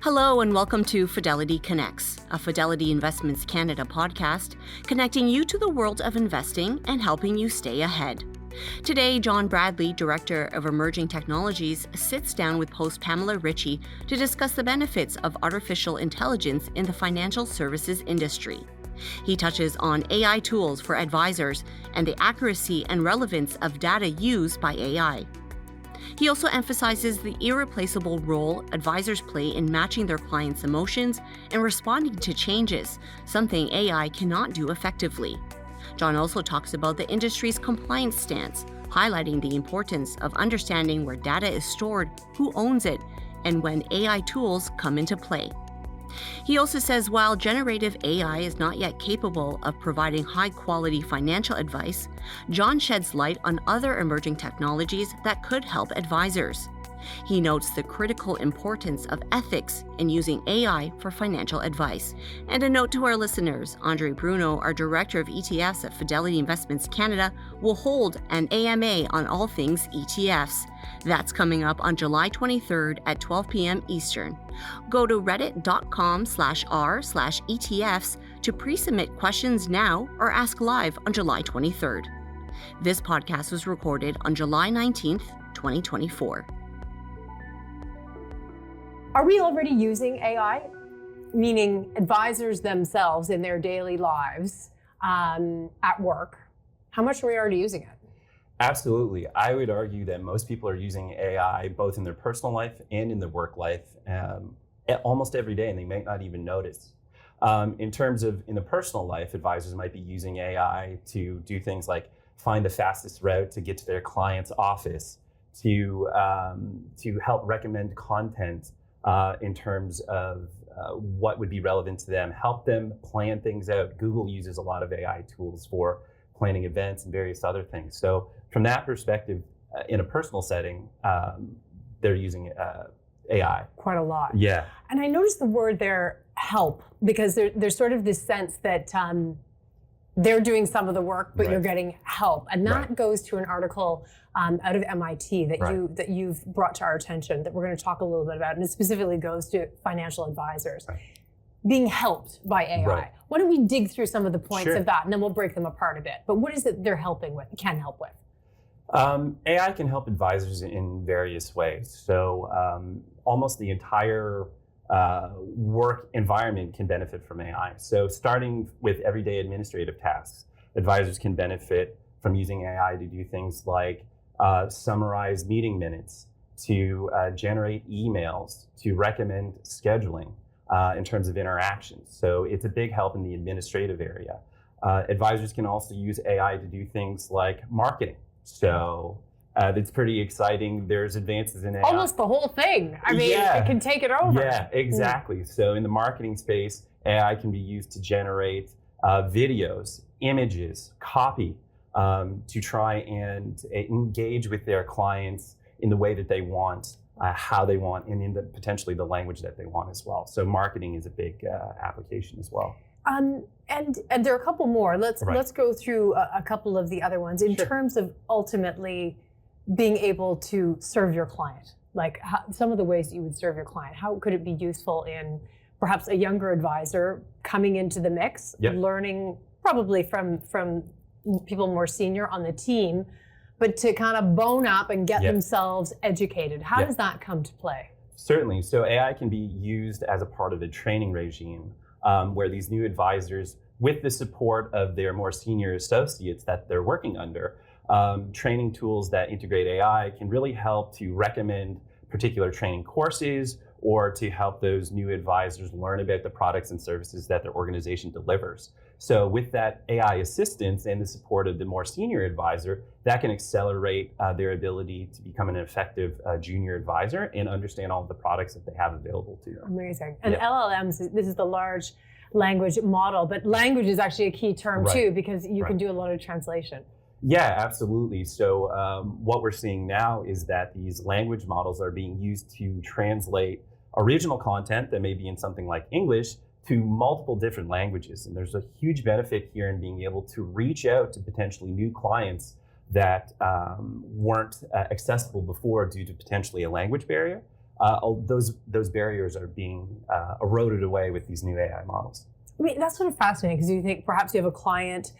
Hello and welcome to FidelityConnects, a Fidelity Investments Canada podcast, connecting you to the world of investing and helping you stay ahead. Today, John Bradley, Director of Emerging Technologies, sits down with host Pamela Ritchie to discuss the benefits of artificial intelligence in the financial services industry. He touches on AI tools for advisors and the accuracy and relevance of data used by AI. He also emphasizes the irreplaceable role advisors play in matching their clients' emotions and responding to changes, something AI cannot do effectively. John also talks about the industry's compliance stance, highlighting the importance of understanding where data is stored, who owns it, and when AI tools come into play. He also says while generative AI is not yet capable of providing high-quality financial advice, John sheds light on other emerging technologies that could help advisors. He notes the critical importance of ethics in using AI for financial advice. And a note to our listeners, Andre Bruno, our Director of ETFs at Fidelity Investments Canada, will hold an AMA on all things ETFs. That's coming up on July 23rd at 12 p.m. Eastern. Go to reddit.com/r/ETFs to pre-submit questions now or ask live on July 23rd. This podcast was recorded on July 19th, 2024. Are we already using AI? Meaning advisors themselves in their daily lives at work. How much are we already using it? Absolutely. I would argue that most people are using AI both in their personal life and in their work life almost every day, and they may not even notice. In terms of in the personal life, advisors might be using AI to do things like find the fastest route to get to their client's office, to help recommend content in terms of what would be relevant to them, help them plan things out. Google uses a lot of AI tools for planning events and various other things. So from that perspective, in a personal setting, they're using AI. Quite a lot. Yeah. And I noticed the word there, help, because there's sort of this sense that they're doing some of the work, but you're getting help. And that goes to an article out of MIT that you've brought to our attention that we're going to talk a little bit about. And it specifically goes to financial advisors being helped by AI. Why don't we dig through some of the points of that, and then we'll break them apart a bit. But what is it they're helping with, can help with? AI can help advisors in various ways. So almost the entire work environment can benefit from AI. So starting with everyday administrative tasks, advisors can benefit from using AI to do things like summarize meeting minutes, to generate emails, to recommend scheduling in terms of interactions. So it's a big help in the administrative area. Advisors can also use AI to do things like marketing. So it's pretty exciting. There's advances in AI. Almost the whole thing. I mean, it can take it over. Yeah, exactly. So in the marketing space, AI can be used to generate videos, images, copy, to try and engage with their clients in the way that they want, how they want, and in potentially the language that they want as well. So marketing is a big application as well. And there are a couple more. Let's go through a couple of the other ones in terms of ultimately being able to serve your client. Like some of the ways that you would serve your client. How could it be useful in perhaps a younger advisor coming into the mix, learning probably from people more senior on the team, but to kind of bone up and get themselves educated? How does that come to play? Certainly. So AI can be used as a part of a training regime where these new advisors, with the support of their more senior associates that they're working under, training tools that integrate AI can really help to recommend particular training courses or to help those new advisors learn about the products and services that their organization delivers. So with that AI assistance and the support of the more senior advisor, that can accelerate their ability to become an effective junior advisor and understand all of the products that they have available to them. Amazing. And LLMs, this is the large language model, but language is actually a key term too, because you can do a lot of translation. Yeah, absolutely. So what we're seeing now is that these language models are being used to translate original content that may be in something like English to multiple different languages. And there's a huge benefit here in being able to reach out to potentially new clients that weren't accessible before due to potentially a language barrier. those barriers are being eroded away with these new AI models. I mean, that's sort of fascinating because you think perhaps you have a client,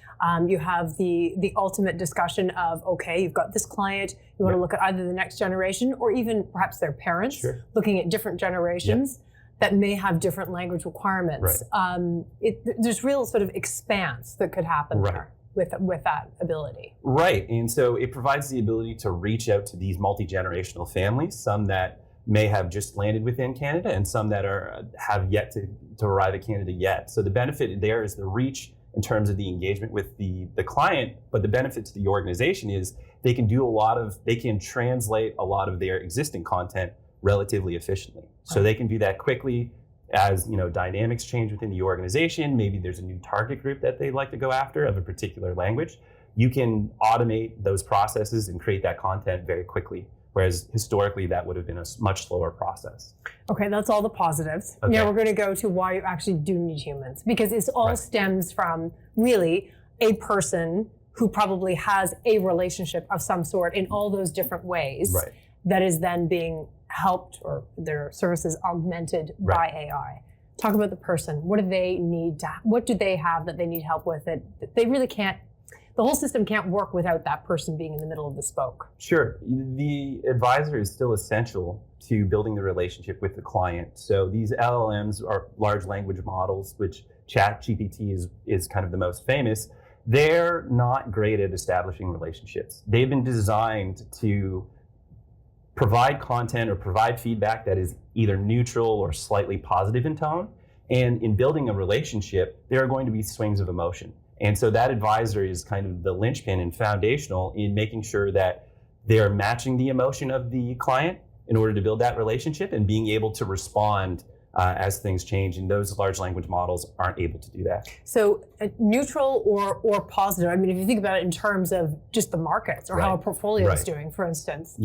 you have the ultimate discussion of, okay, you've got this client, you want to look at either the next generation or even perhaps their parents, looking at different generations that may have different language requirements. There's real sort of expanse that could happen there with that ability. Right, and so it provides the ability to reach out to these multi-generational families, some that may have just landed within Canada and some that have yet to arrive at Canada yet. So the benefit there is the reach in terms of the engagement with the client, but the benefit to the organization is they can translate a lot of their existing content relatively efficiently. So they can do that quickly as dynamics change within the organization. Maybe there's a new target group that they'd like to go after of a particular language. You can automate those processes and create that content very quickly. Whereas historically, that would have been a much slower process. Okay, that's all the positives. Okay. Now we're going to go to why you actually do need humans, because it all stems from really a person who probably has a relationship of some sort in all those different ways that is then being helped or their services augmented by AI. Talk about the person. What do they need what do they have that they need help with that they really can't? The whole system can't work without that person being in the middle of the spoke. Sure. The advisor is still essential to building the relationship with the client. So these LLMs are large language models, which ChatGPT is kind of the most famous. They're not great at establishing relationships. They've been designed to provide content or provide feedback that is either neutral or slightly positive in tone. And in building a relationship, there are going to be swings of emotion. And so that advisor is kind of the linchpin and foundational in making sure that they're matching the emotion of the client in order to build that relationship and being able to respond as things change. And those large language models aren't able to do that. So neutral or positive, I mean, if you think about it in terms of just the markets or how a portfolio is doing, for instance,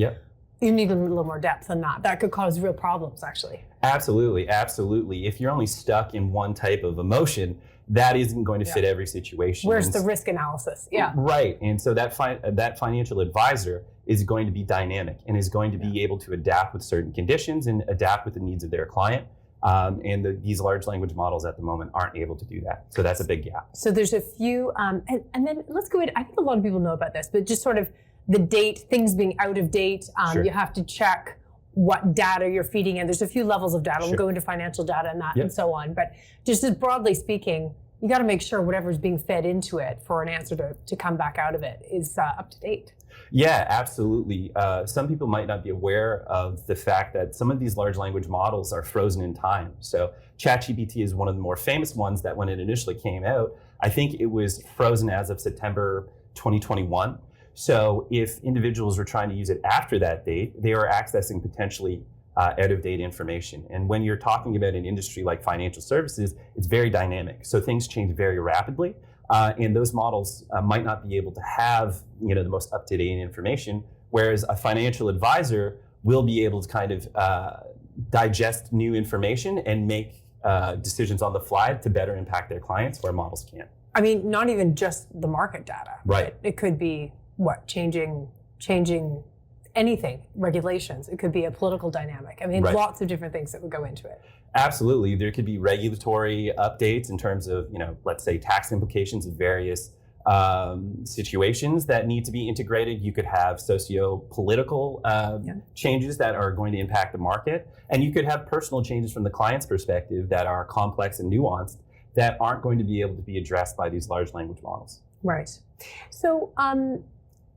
you need a little more depth than that. That could cause real problems, actually. Absolutely, absolutely. If you're only stuck in one type of emotion, that isn't going to fit every situation. Where's the risk analysis? Right, and so that financial advisor is going to be dynamic and is going to be able to adapt with certain conditions and adapt with the needs of their client. And these large language models at the moment aren't able to do that. So that's a big gap. So there's a few, and then let's go into, I think a lot of people know about this, but just sort of the date, things being out of date, you have to check what data you're feeding in. There's a few levels of data. We'll go into financial data and that and so on. But just as broadly speaking, you got to make sure whatever's being fed into it for an answer to come back out of it is up to date. Yeah, absolutely. Some people might not be aware of the fact that some of these large language models are frozen in time. So ChatGPT is one of the more famous ones that when it initially came out, I think it was frozen as of September 2021. So if individuals were trying to use it after that date, they are accessing potentially out-of-date information. And when you're talking about an industry like financial services, it's very dynamic. So things change very rapidly. And those models might not be able to have the most up-to-date information, whereas a financial advisor will be able to kind of digest new information and make decisions on the fly to better impact their clients where models can't. I mean, not even just the market data. Right. It could be changing anything, regulations. It could be a political dynamic. I mean, lots of different things that would go into it. Absolutely. There could be regulatory updates in terms of, let's say tax implications of various situations that need to be integrated. You could have socio-political changes that are going to impact the market. And you could have personal changes from the client's perspective that are complex and nuanced that aren't going to be able to be addressed by these large language models. Right. So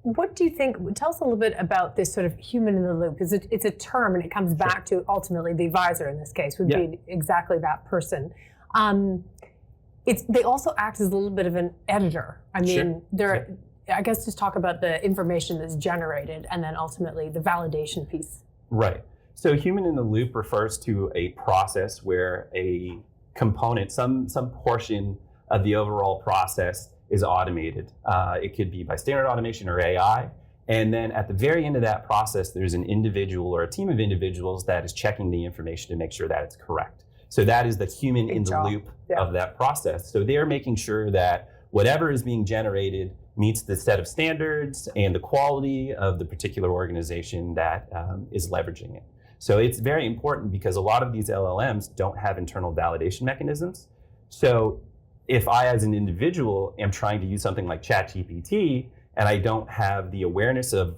what do you think, tell us a little bit about this sort of human in the loop. It's a term and it comes back to ultimately the advisor in this case would be exactly that person. They also act as a little bit of an editor. I mean, I guess just talk about the information that's generated and then ultimately the validation piece. Right. So human in the loop refers to a process where a component, some portion of the overall process is automated. It could be by standard automation or AI. And then at the very end of that process, there's an individual or a team of individuals that is checking the information to make sure that it's correct. So that is the human in the loop of that process. So they're making sure that whatever is being generated meets the set of standards and the quality of the particular organization that is leveraging it. So it's very important because a lot of these LLMs don't have internal validation mechanisms. So if I, as an individual, am trying to use something like ChatGPT and I don't have the awareness of,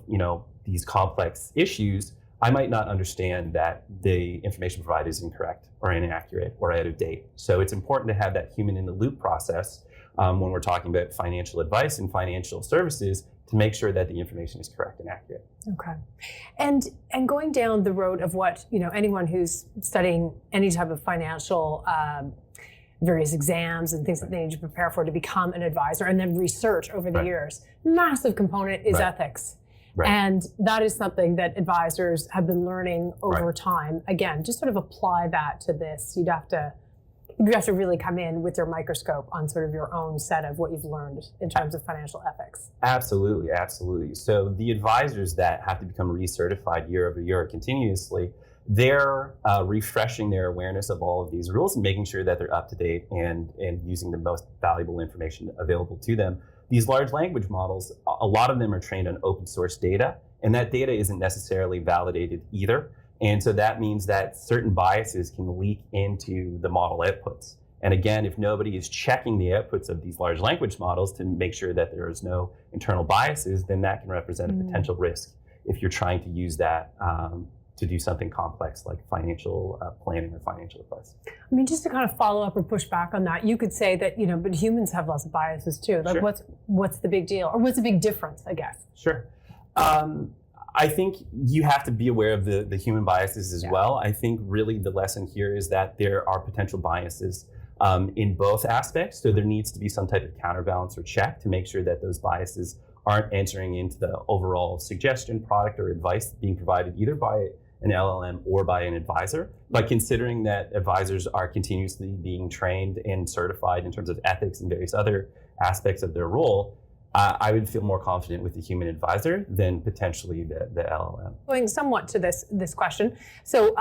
these complex issues, I might not understand that the information provided is incorrect or inaccurate or out of date. So it's important to have that human in the loop process when we're talking about financial advice and financial services to make sure that the information is correct and accurate. Okay. And going down the road of what, anyone who's studying any type of financial various exams and things that they need to prepare for to become an advisor and then research over the years, massive component is ethics. Right. And that is something that advisors have been learning over time. Again, just sort of apply that to this. You'd have to really come in with your microscope on sort of your own set of what you've learned in terms of financial ethics. Absolutely, absolutely. So the advisors that have to become recertified year over year continuously, they're refreshing their awareness of all of these rules and making sure that they're up to date and using the most valuable information available to them. These large language models, a lot of them are trained on open source data, and that data isn't necessarily validated either. And so that means that certain biases can leak into the model outputs. And again, if nobody is checking the outputs of these large language models to make sure that there is no internal biases, then that can represent a potential risk if you're trying to use that to do something complex like financial planning or financial advice. I mean, just to kind of follow up or push back on that, you could say that, but humans have lots of biases too. Like what's the big deal? Or what's the big difference, I guess? Sure. I think you have to be aware of the human biases as well. I think really the lesson here is that there are potential biases in both aspects. So there needs to be some type of counterbalance or check to make sure that those biases aren't entering into the overall suggestion, product, or advice being provided either by an LLM or by an advisor. But considering that advisors are continuously being trained and certified in terms of ethics and various other aspects of their role, I would feel more confident with the human advisor than potentially the LLM. Going somewhat to this question, so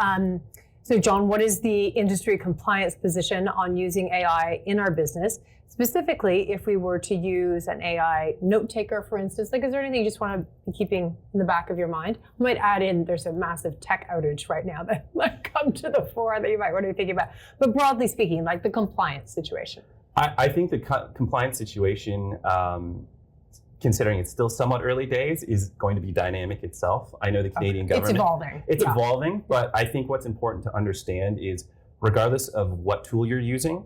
John, what is the industry compliance position on using AI in our business? Specifically, if we were to use an AI note taker, for instance, is there anything you just want to be keeping in the back of your mind? I might add in, there's a massive tech outage right now that might come to the fore that you might want to be thinking about. But broadly speaking, like the compliance situation. I think the compliance situation, considering it's still somewhat early days, is going to be dynamic itself. I know the Canadian government. It's evolving. It's evolving, but I think what's important to understand is regardless of what tool you're using,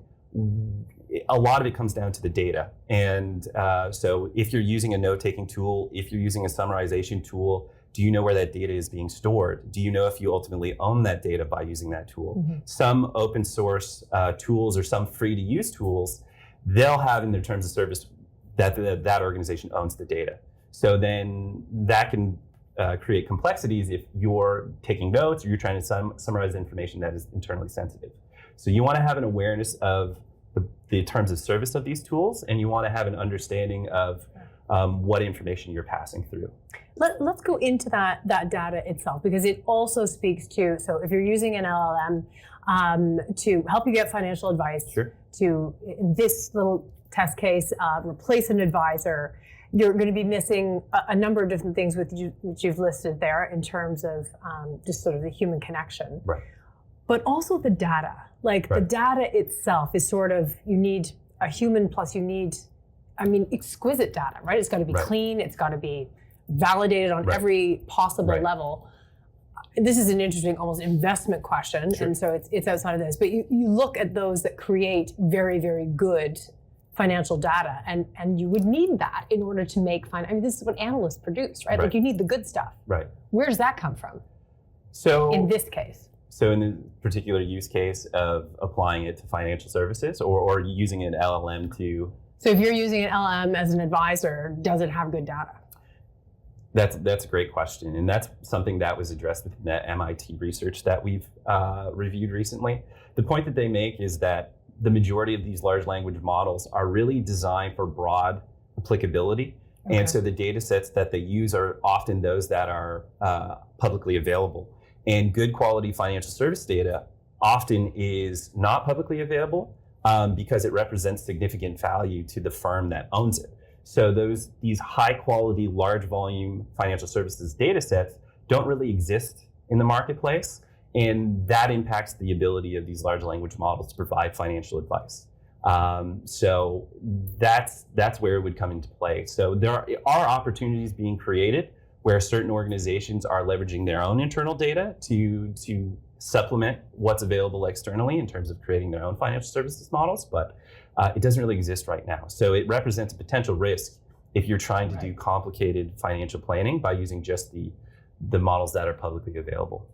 a lot of it comes down to the data. And so if you're using a note-taking tool, if you're using a summarization tool, do you know where that data is being stored? Do you know if you ultimately own that data by using that tool? Mm-hmm. Some open source tools or some free to use tools, they'll have in their terms of service that organization owns the data. So then that can create complexities if you're taking notes or you're trying to summarize information that is internally sensitive. So you want to have an awareness of the terms of service of these tools, and you want to have an understanding of what information you're passing through. Let's go into that data itself, because it also speaks to, so if you're using an LLM to help you get financial advice, to, in this little test case, replace an advisor, you're going to be missing a number of different things which you've listed there in terms of just sort of the human connection. Right. But also the data. The data itself is sort of, you need a human plus you need, exquisite data, right? It's got to be clean. It's got to be validated on every possible level. This is an interesting, almost investment question. And so it's outside of this. But you look at those that create very, very good financial data, and you would need that in order to make this is what analysts produce, right? Like you need the good stuff. Right. Where does that come from? So in this case. So in the particular use case of applying it to financial services or using an LLM to... So if you're using an LLM as an advisor, does it have good data? That's a great question. And that's something that was addressed within that MIT research that we've reviewed recently. The point that they make is that the majority of these large language models are really designed for broad applicability. Okay. And so the data sets that they use are often those that are publicly available. And good quality financial service data often is not publicly available because it represents significant value to the firm that owns it. So these high quality, large volume financial services data sets don't really exist in the marketplace, and that impacts the ability of these large language models to provide financial advice. So that's where it would come into play. So there are opportunities being created where certain organizations are leveraging their own internal data to supplement what's available externally in terms of creating their own financial services models, but it doesn't really exist right now. So it represents a potential risk if you're trying to do complicated financial planning by using just the models that are publicly available.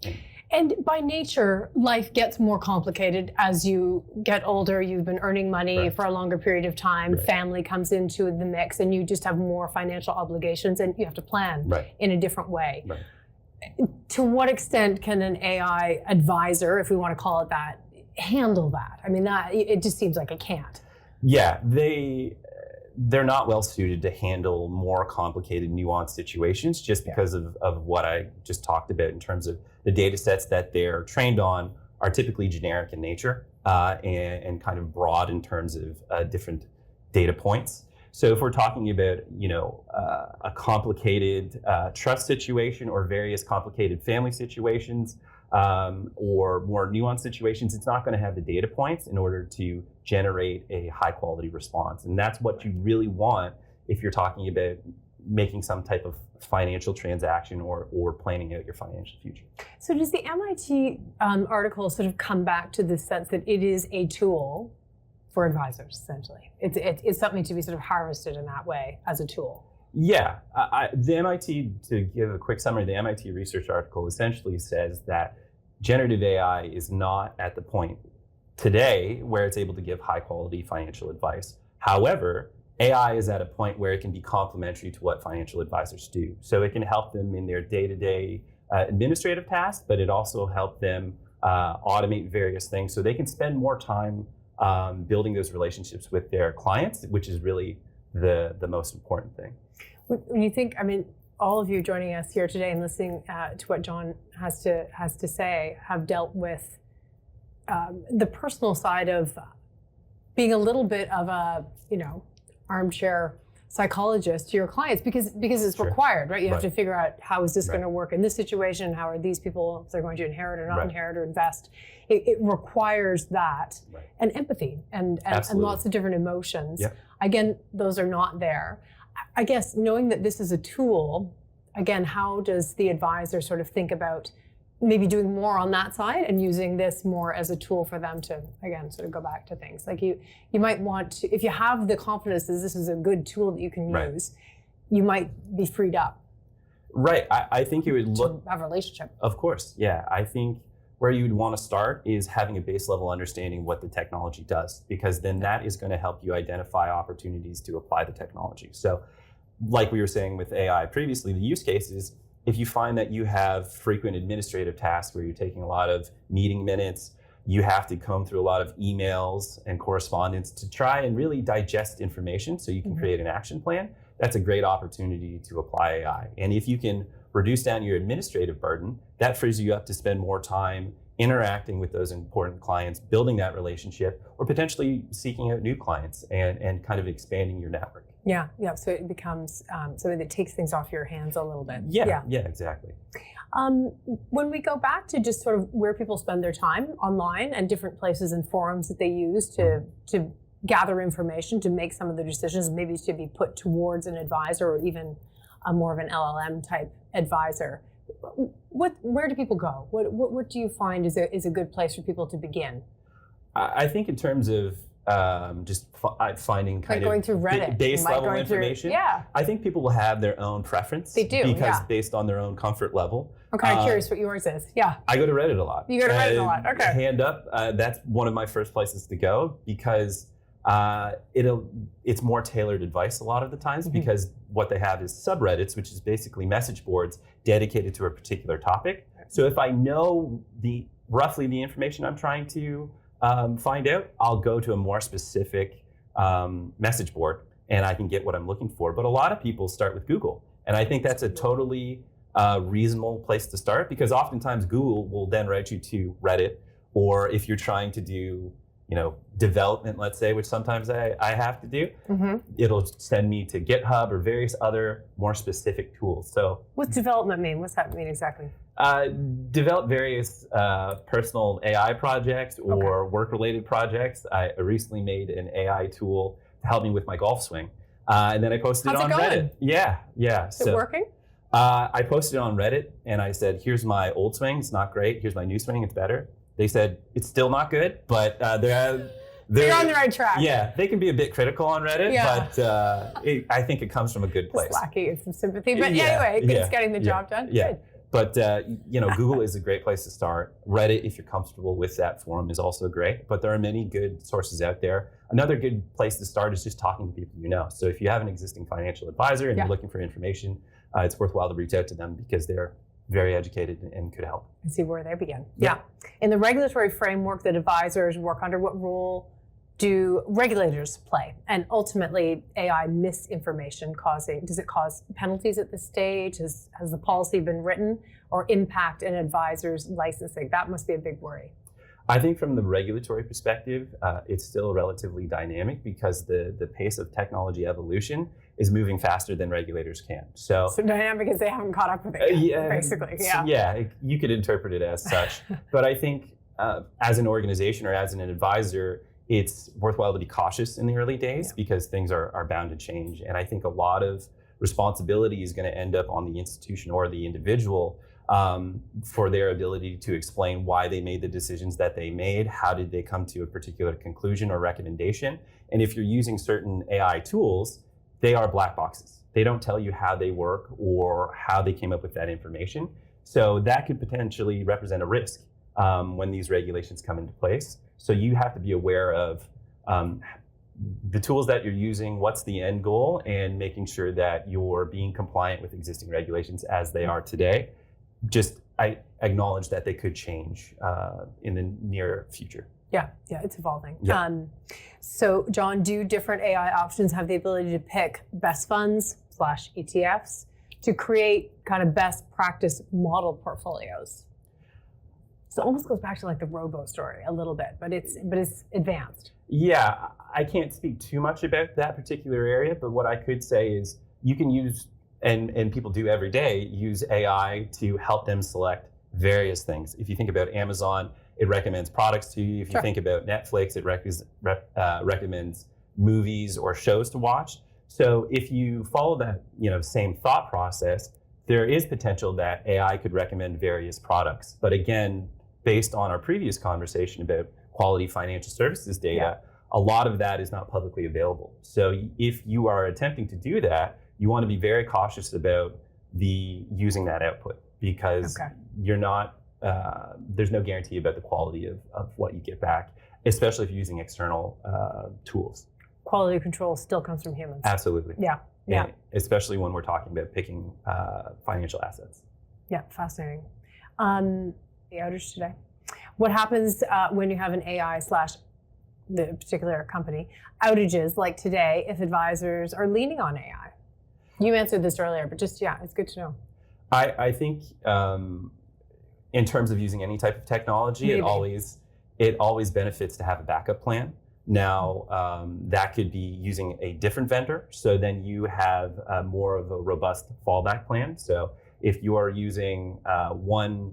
And by nature, life gets more complicated as you get older. You've been earning money for a longer period of time. Family comes into the mix, and you just have more financial obligations, and you have to plan in a different way. To what extent can an AI advisor, if we want to call it that, handle that? I mean, it just seems like it can't. Yeah, they're not well suited to handle more complicated, nuanced situations just because of what I just talked about in terms of the data sets that they're trained on are typically generic in nature and kind of broad in terms of different data points. So if we're talking about, a complicated trust situation or various complicated family situations or more nuanced situations, it's not going to have the data points in order to generate a high quality response. And that's what you really want if you're talking about making some type of financial transaction or planning out your financial future. So does the MIT article sort of come back to the sense that it is a tool for advisors, essentially? It's something to be sort of harvested in that way as a tool. Yeah, the MIT, to give a quick summary, the MIT research article essentially says that generative AI is not at the point today where it's able to give high quality financial advice. However, AI is at a point where it can be complementary to what financial advisors do. So it can help them in their day-to-day administrative tasks, but it also helps them automate various things so they can spend more time building those relationships with their clients, which is really the most important thing. When you think, all of you joining us here today and listening to what John has to say have dealt with the personal side of being a little bit of a, armchair psychologist to your clients because it's required, right? You have to figure out how is this going to work in this situation? How are these people, if they're going to inherit or not inherit or invest? It requires that and empathy and lots of different emotions. Again, those are not there. I guess knowing that this is a tool, again, how does the advisor sort of think about maybe doing more on that side and using this more as a tool for them to, again, sort of go back to things? Like you might want to, if you have the confidence that this is a good tool that you can use, you might be freed up. Right. I think it would look... to have a relationship. Of course. Yeah. I think where you would want to start is having a base level understanding what the technology does, because then that is going to help you identify opportunities to apply the technology. So like we were saying with AI previously, the use cases, if you find that you have frequent administrative tasks where you're taking a lot of meeting minutes, you have to comb through a lot of emails and correspondence to try and really digest information so you can create an action plan, that's a great opportunity to apply AI. And if you can reduce down your administrative burden, that frees you up to spend more time interacting with those important clients, building that relationship, or potentially seeking out new clients and kind of expanding your network. Yeah. So it becomes something that takes things off your hands a little bit. Yeah, exactly. When we go back to just sort of where people spend their time online and different places and forums that they use to gather information, to make some of the decisions, maybe to be put towards an advisor or even a more of an LLM type advisor, where do people go? What do you find is a good place for people to begin? I think in terms of just finding kind going through Reddit, base level information. I think people will have their own preference. They do, because based on their own comfort level. I'm kind of curious what yours is. Yeah. I go to Reddit a lot. You go to Reddit a lot. Okay. Hand up, that's one of my first places to go because it's more tailored advice a lot of the times because what they have is subreddits, which is basically message boards dedicated to a particular topic. So if I know roughly the information I'm trying to find out, I'll go to a more specific message board and I can get what I'm looking for. But a lot of people start with Google. And I think that's a totally reasonable place to start because oftentimes Google will then route you to Reddit, or if you're trying to do development, let's say, which sometimes I have to do, it'll send me to GitHub or various other more specific tools. So what's development mean? What's that mean exactly? Develop various personal AI projects or work-related projects. I recently made an AI tool to help me with my golf swing. And then I posted it on Reddit. Yeah. Is it working? I posted it on Reddit and I said, here's my old swing, it's not great. Here's my new swing, it's better. They said, it's still not good, but you're on the right track. Yeah, they can be a bit critical on Reddit, but I think it comes from a good place. Just lacking in some sympathy, but anyway, it's getting the job done. Yeah. Good. But Google is a great place to start. Reddit, if you're comfortable with that forum, is also great. But there are many good sources out there. Another good place to start is just talking to people you know. So if you have an existing financial advisor and you're looking for information, it's worthwhile to reach out to them because they're very educated and could help. And see where they begin. Yeah. In the regulatory framework that advisors work under, what role do regulators play? And ultimately, AI misinformation does it cause penalties at this stage? Has the policy been written, or impact an advisor's licensing? That must be a big worry. I think from the regulatory perspective, it's still relatively dynamic because the pace of technology evolution is moving faster than regulators can. So dynamic because they haven't caught up with it yet, basically. Yeah, you could interpret it as such. But I think as an organization or as an advisor, it's worthwhile to be cautious in the early days because things are bound to change. And I think a lot of responsibility is going to end up on the institution or the individual for their ability to explain why they made the decisions that they made, how did they come to a particular conclusion or recommendation. And if you're using certain AI tools, they are black boxes. They don't tell you how they work or how they came up with that information. So that could potentially represent a risk when these regulations come into place. So you have to be aware of the tools that you're using, what's the end goal, and making sure that you're being compliant with existing regulations as they are today. I acknowledge that they could change in the near future. Yeah, it's evolving. Yeah. So, John, do different AI options have the ability to pick best funds / ETFs to create kind of best practice model portfolios? So it almost goes back to like the robo story a little bit, but it's advanced. Yeah, I can't speak too much about that particular area, but what I could say is you can use, and people do every day, use AI to help them select various things. If you think about Amazon, it recommends products to you. If you think about Netflix, it recommends movies or shows to watch. So if you follow that same thought process, there is potential that AI could recommend various products. But again, based on our previous conversation about quality financial services data, a lot of that is not publicly available. So if you are attempting to do that, you want to be very cautious about using that output because you're not, there's no guarantee about the quality of what you get back, especially if you're using external tools. Quality control still comes from humans. Absolutely. Yeah. And especially when we're talking about picking financial assets. Yeah, fascinating. The outage today. What happens when you have an AI / the particular company outages like today if advisors are leaning on AI? You answered this earlier, but just, it's good to know. I think in terms of using any type of technology, it always benefits to have a backup plan. Now, that could be using a different vendor. So then you have more of a robust fallback plan. So if you are using one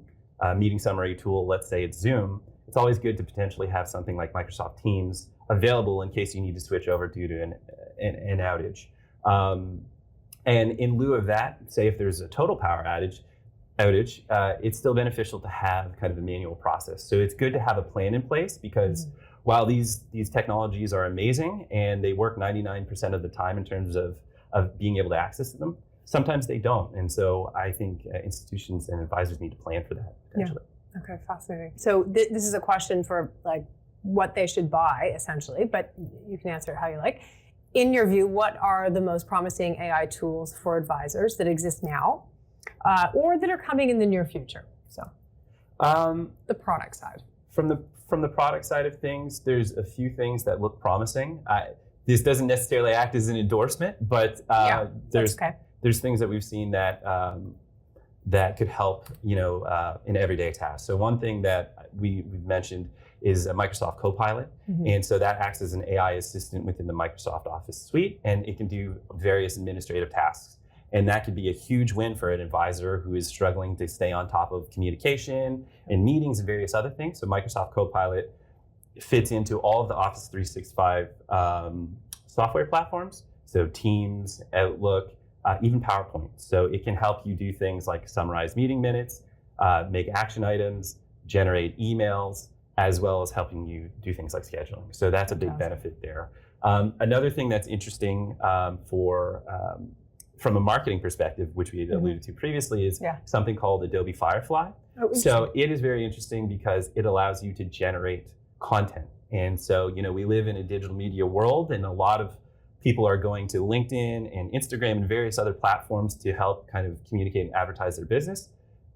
meeting summary tool, let's say it's Zoom, it's always good to potentially have something like Microsoft Teams available in case you need to switch over due to an outage. And in lieu of that, say if there's a total power outage, it's still beneficial to have kind of a manual process. So it's good to have a plan in place because while these technologies are amazing and they work 99% of the time in terms of being able to access them, sometimes they don't. And so I think institutions and advisors need to plan for that potentially. Yeah. Okay, fascinating. So this is a question for like what they should buy essentially, but you can answer it how you like. In your view, what are the most promising AI tools for advisors that exist now or that are coming in the near future? So the product side. From the product side of things, there's a few things that look promising. This doesn't necessarily act as an endorsement, but there's things that we've seen that that could help, in everyday tasks. So one thing that we've mentioned is a Microsoft Copilot. Mm-hmm. And so that acts as an AI assistant within the Microsoft Office suite, and it can do various administrative tasks. And that could be a huge win for an advisor who is struggling to stay on top of communication and meetings and various other things. So Microsoft Copilot fits into all of the Office 365 software platforms. So Teams, Outlook, even PowerPoint. So it can help you do things like summarize meeting minutes, make action items, generate emails, as well as helping you do things like scheduling. So that's a big benefit there. Another thing that's interesting from a marketing perspective, which we had alluded to previously, is something called Adobe Firefly. So it is very interesting because it allows you to generate content. And so, we live in a digital media world, and a lot of people are going to LinkedIn and Instagram and various other platforms to help kind of communicate and advertise their business.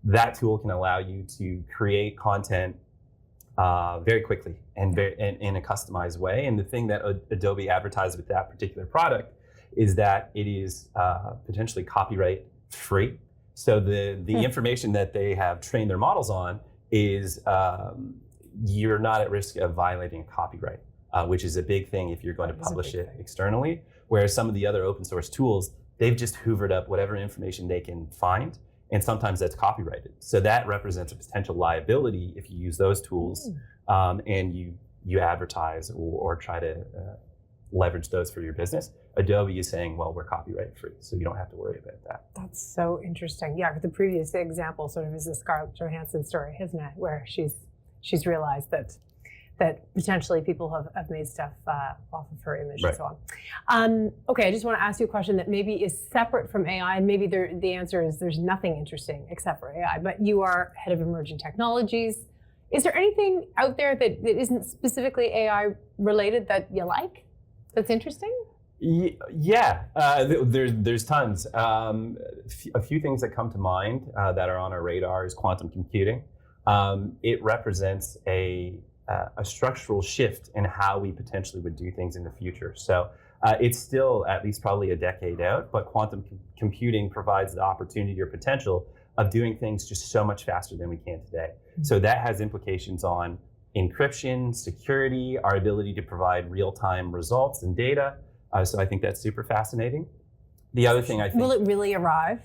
That tool can allow you to create content very quickly and in a customized way. And the thing that Adobe advertised with that particular product is that it is potentially copyright free. So the information that they have trained their models on is you're not at risk of violating copyright, which is a big thing if you're going to publish it externally. Whereas some of the other open source tools, they've just hoovered up whatever information they can find. And sometimes that's copyrighted. So that represents a potential liability if you use those tools and you advertise or try to leverage those for your business. Adobe is saying, well, we're copyright free, so you don't have to worry about that. That's so interesting. Yeah, the previous example sort of is the Scarlett Johansson story, isn't it? Where she's realized that potentially people have made stuff off of her image and so on. Okay, I just want to ask you a question that maybe is separate from AI, and maybe the answer is there's nothing interesting except for AI, but you are head of emerging technologies. Is there anything out there that isn't specifically AI related that you like, that's interesting? Yeah, there's tons. A few things that come to mind that are on our radar is quantum computing. It represents a structural shift in how we potentially would do things in the future. So it's still at least probably a decade out, but quantum computing provides the opportunity or potential of doing things just so much faster than we can today. Mm-hmm. So that has implications on encryption, security, our ability to provide real-time results and data. So I think that's super fascinating. The other thing I think... Will it really arrive?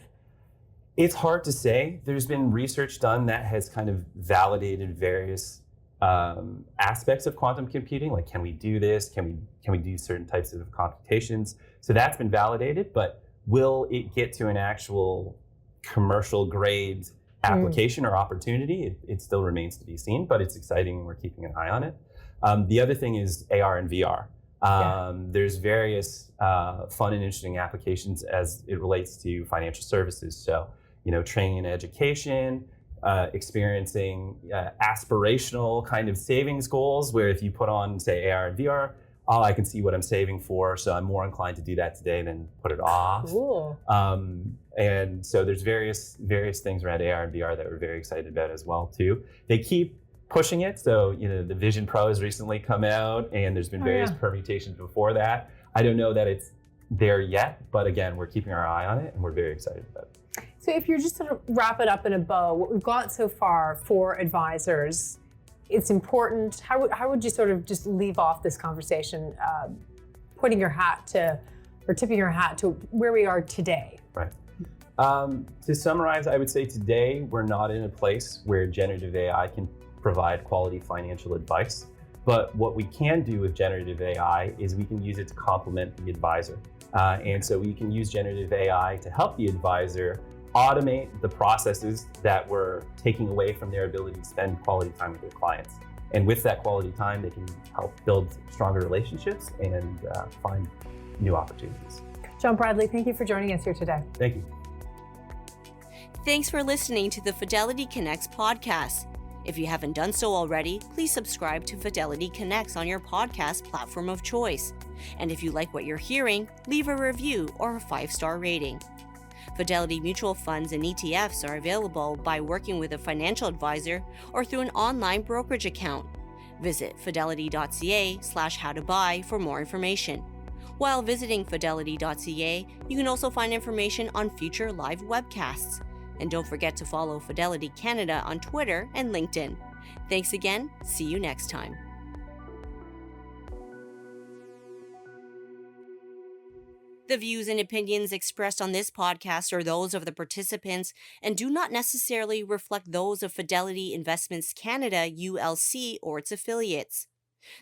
It's hard to say. There's been research done that has kind of validated various aspects of quantum computing, like can we do this? Can we do certain types of computations? So that's been validated, but will it get to an actual commercial grade application or opportunity? It still remains to be seen, but it's exciting and we're keeping an eye on it. The other thing is AR and VR. There's various fun and interesting applications as it relates to financial services. So, training and education, experiencing aspirational kind of savings goals, where if you put on, say, AR and VR, I can see what I'm saving for, so I'm more inclined to do that today than put it off. Cool. And so there's various things around AR and VR that we're very excited about as well, too. They keep pushing it. So, the Vision Pro has recently come out, and there's been various permutations before that. I don't know that it's there yet, but again, we're keeping our eye on it, and we're very excited about it. So if you're just to wrap it up in a bow, what we've got so far for advisors, it's important. How would you sort of just leave off this conversation, tipping your hat to where we are today? Right. To summarize, I would say today we're not in a place where generative AI can provide quality financial advice. But what we can do with generative AI is we can use it to complement the advisor. And so we can use generative AI to help the advisor automate the processes that we're taking away from their ability to spend quality time with their clients. And with that quality time, they can help build stronger relationships and find new opportunities. John Bradley, thank you for joining us here today. Thank you. Thanks for listening to the Fidelity Connects podcast. If you haven't done so already, please subscribe to Fidelity Connects on your podcast platform of choice. And if you like what you're hearing, leave a review or a 5-star rating. Fidelity mutual funds and ETFs are available by working with a financial advisor or through an online brokerage account. Visit fidelity.ca/how-to-buy for more information. While visiting fidelity.ca, you can also find information on future live webcasts. And don't forget to follow Fidelity Canada on Twitter and LinkedIn. Thanks again. See you next time. The views and opinions expressed on this podcast are those of the participants and do not necessarily reflect those of Fidelity Investments Canada, ULC, or its affiliates.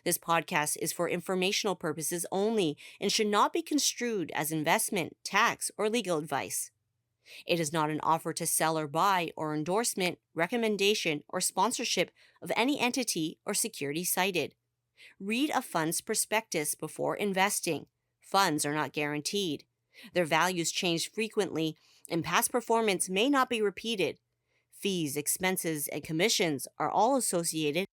This podcast is for informational purposes only and should not be construed as investment, tax, or legal advice. It is not an offer to sell or buy or endorsement, recommendation, or sponsorship of any entity or security cited. Read a fund's prospectus before investing. Funds are not guaranteed. Their values change frequently, and past performance may not be repeated. Fees, expenses, and commissions are all associated